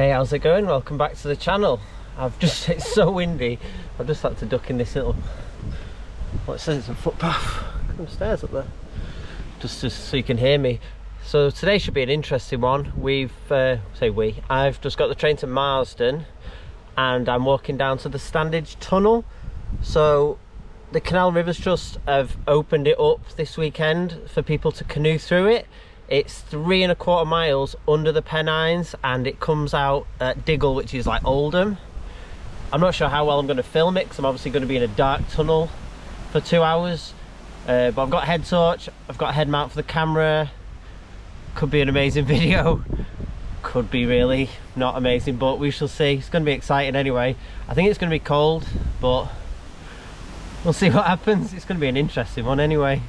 Hey, how's it going? Welcome back to the channel. It's so windy, I've just had to duck in this little, well, it says it's a footpath, some stairs up there, just so you can hear me. So today should be an interesting one. I've just got the train to Marsden and I'm walking down to the Standedge tunnel. So the Canal Rivers Trust have opened it up this weekend for people to canoe through it. It's 3¼ miles under the Pennines and it comes out at Diggle, which is like Oldham. I'm not sure how well I'm going to film it because I'm obviously going to be in a dark tunnel for 2 hours. But I've got a head torch, I've got a head mount for the camera. Could be an amazing video, could be really not amazing, but we shall see. It's going to be exciting anyway. I think it's going to be cold, but we'll see what happens. It's going to be an interesting one anyway.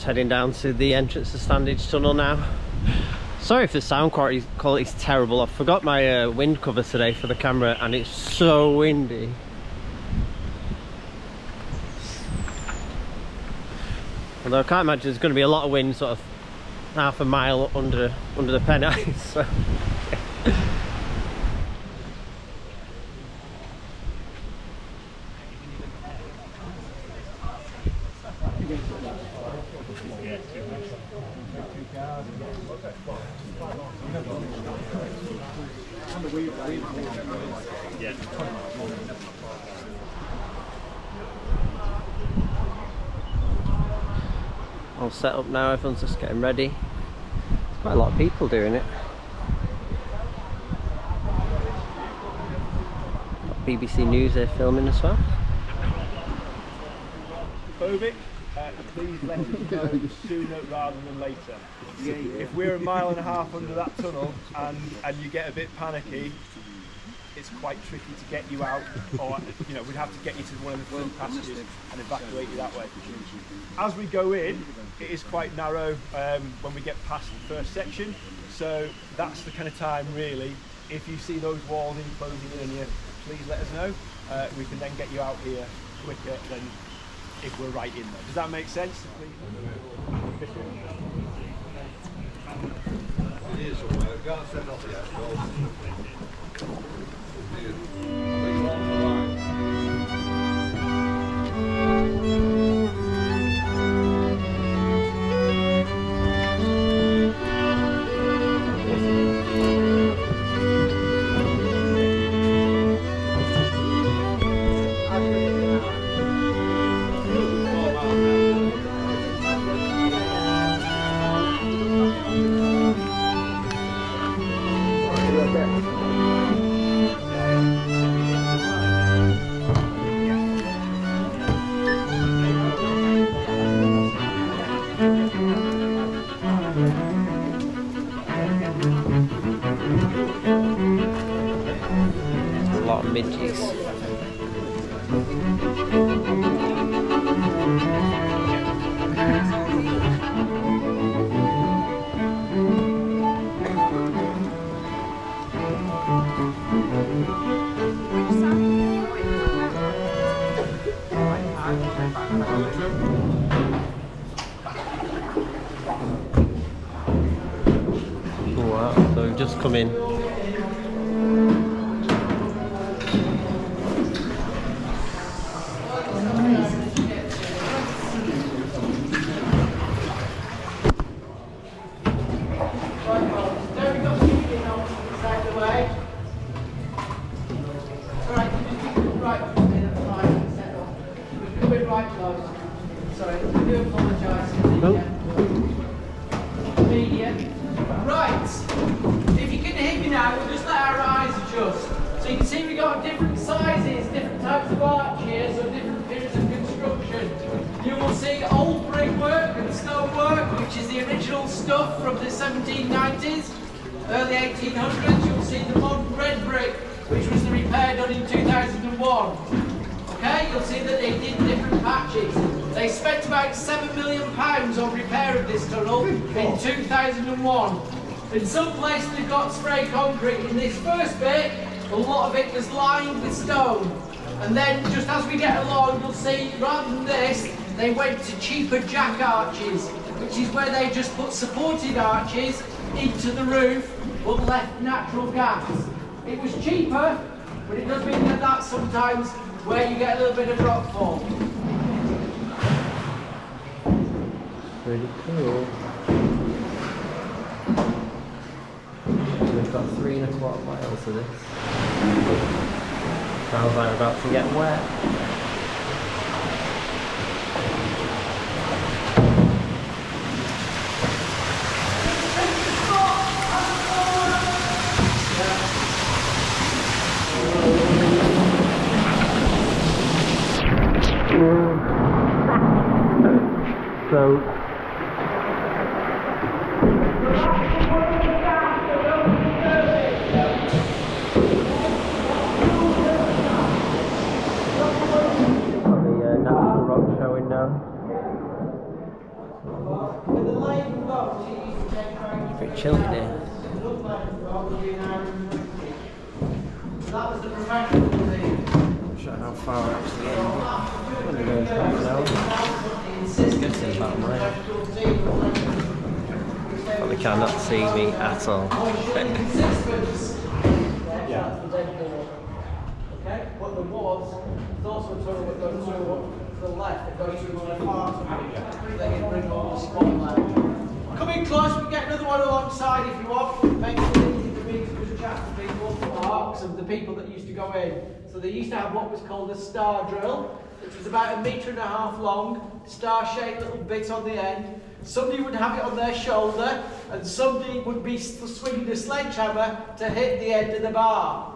Heading down to the entrance to Standedge tunnel now. Sorry if the sound quality is terrible. I forgot my wind cover today for the camera and it's so windy. Although I can't imagine there's going to be a lot of wind sort of half a mile under the Pennines. So. All set up now, everyone's just getting ready. There's quite a lot of people doing it. Got BBC News here filming as well. Phobic, please let us know sooner rather than later. If we're 1.5 miles under that tunnel and you get a bit panicky, it's quite tricky to get you out, or we'd have to get you to one of the front passages and evacuate you that way. As we go in, it is quite narrow when we get past the first section, so that's the kind of time really. If you see those walls closing in on you, please let us know. We can then get you out here quicker than if we're right in there. Does that make sense? A lot of midges. Wow, so we've just come in. Sorry, I do apologise. Right, if you can hear me now, we'll just let our eyes adjust. So you can see we've got different sizes, different types of arches, or different periods of construction. You will see old brickwork, is the original stuff from the 1790s, early 1800s. You'll see the modern red brick, which was the repair done in 2001. Okay, you'll see that they did different patches. They spent about £7 million on repair of this tunnel in 2001. In some places they've got spray concrete. In this first bit, a lot of it was lined with stone. And then just as we get along, you'll see rather than this, they went to cheaper jack arches, which is where they just put supported arches into the roof but left natural gas. It was cheaper, but it does mean that that's sometimes where you get a little bit of rockfall. Really cool. We've got 3¼ miles of this. Sounds like we're about to get wet. So natural rock showing now. It's pretty chilly here. That was the professional thing. Not sure how far I actually am. I'm going to go half an hour. I'm guessing about a mile. But they cannot see me at all. Yeah. Okay, what there was, there's also a tunnel that goes through to the left, that goes through one of the farms. They can bring on the spotlight. Coming close, we get another one alongside if you want. Make it easy for me to just chat to people, arcs of the people that used to go in. So they used to have what was called a star drill, which was about 1.5 meters long, star-shaped little bit on the end. Somebody would have it on their shoulder, and somebody would be swinging a sledgehammer to hit the end of the bar.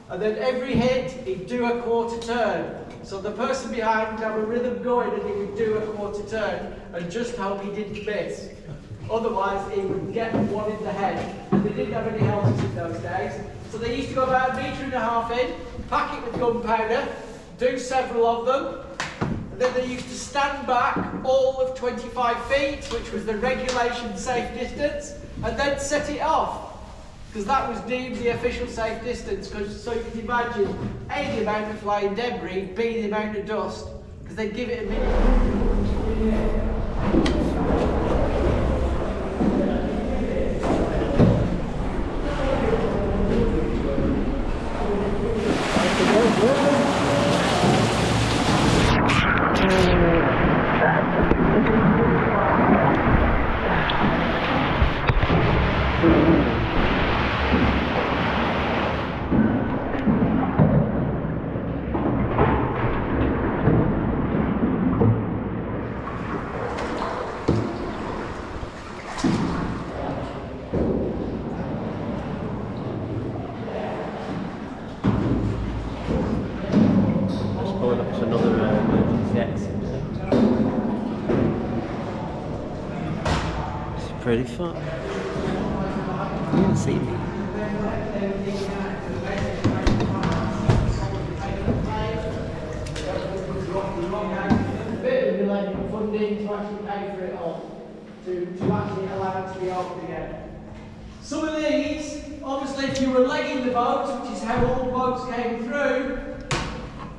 And then every hit, he'd do a quarter turn. So the person behind would have a rhythm going and he would do a quarter turn and just hope he didn't miss. Otherwise, he would get one in the head. And they didn't have any helmets in those days. So they used to go about 1.5 meters in, pack it with gunpowder, do several of them. And then they used to stand back all of 25 feet, which was the regulation safe distance, and then set it off. Because that was deemed the official safe distance, so you can imagine A, the amount of flying debris, B, the amount of dust, because they'd give it a minute. Pretty fun. You can see me. A bit of delayed funding to actually pay for it all, to actually allow it to be open again. Some of these, obviously if you were legging the boats, which is how all boats came through,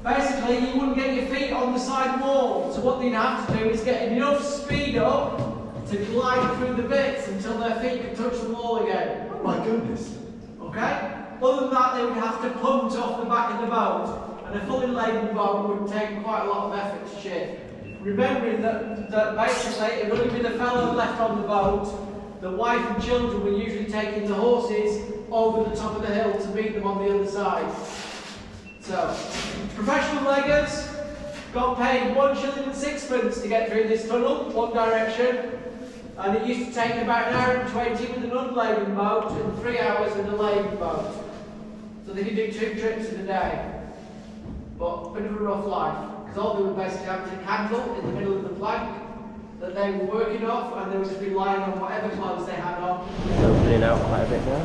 basically you wouldn't get your feet on the side wall. So what they'd have to do is get enough speed up to glide through the bits until their feet could touch the wall again. Oh my goodness. Okay? Other than that, they would have to punt off the back of the boat, and a fully laden boat would take quite a lot of effort to shift. Remembering that basically it would only be the fellow left on the boat, the wife and children were usually taking the horses over the top of the hill to meet them on the other side. So, professional leggers got paid 1 shilling and 6pence to get through this tunnel, one direction. And it used to take about 1 hour and 20 with an unladen boat and 3 hours with a laden boat. So they could do 2 trips in a day. But a bit of a rough life, because all they were basically having a candle in the middle of the plank. that they were working off, and they would just be lying on whatever clothes they had on. It's opening out quite a bit now.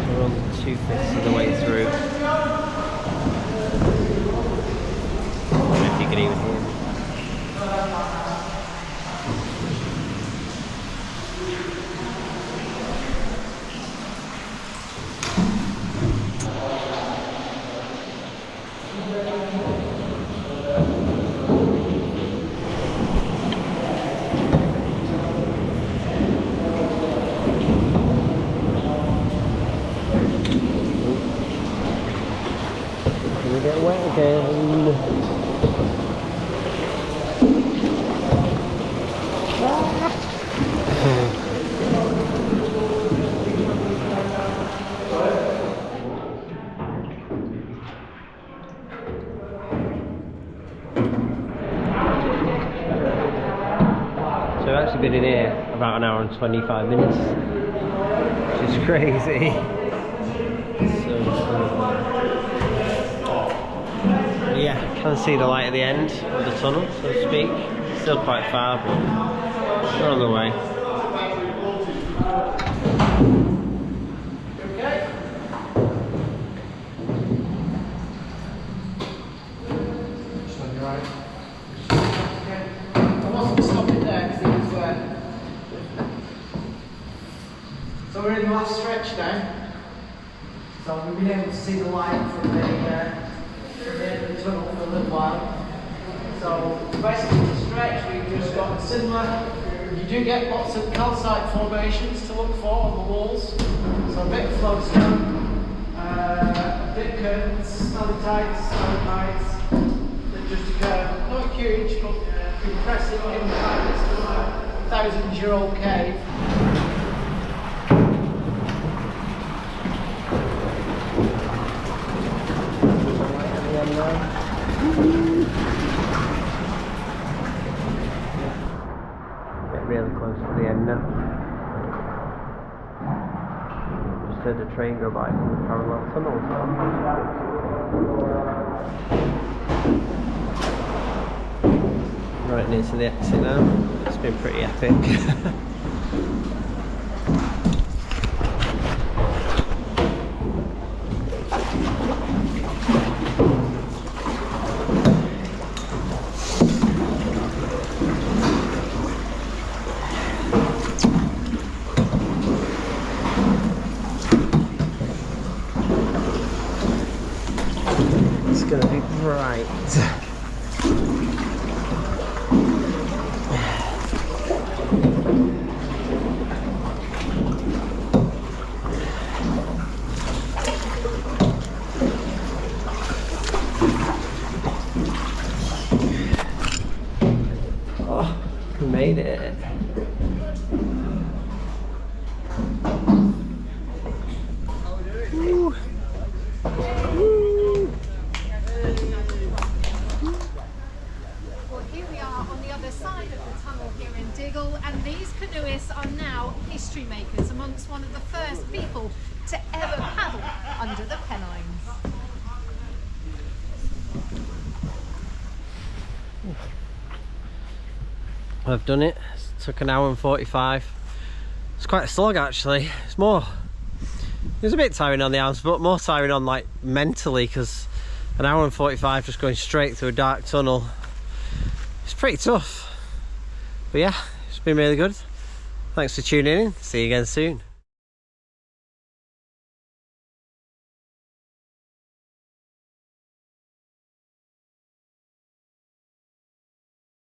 We're on 2/5 of the way through. I don't know if you can even hear me. Can we get wet again? So I've actually been in here about an hour and 25 minutes, which is crazy. So yeah, can see the light at the end of the tunnel, so to speak. Still quite far, but we're on the way. Okay. Right. Okay. I wasn't stopping there because it was wet. So we're in the last stretch now. So we've been able to see the light from the end of the tunnel for a little while. So basically the stretch, we've just got similar. You do get lots of calcite formations to look for on the walls. So a bit of flowstone, a bit of curtains, stalactites, stalagmites that just occur. Not huge, but impressive in the fact it's a 1,000-year-old cave. Get really close to the end now. Just heard a train go by from the parallel tunnel. Right near to the exit now. It's been pretty epic. It's gonna be bright. Oh, we made it. Woo. Well, here we are on the other side of the tunnel here in Diggle, and these canoeists are now history makers amongst one of the first people to ever paddle under the Pennines. I've done it. It took an hour and 45. It's quite a slog actually. It was a bit tiring on the arms, but more tiring on like mentally, because an hour and 45 just going straight through a dark tunnel. It's pretty tough. But yeah, it's been really good. Thanks for tuning in. See you again soon.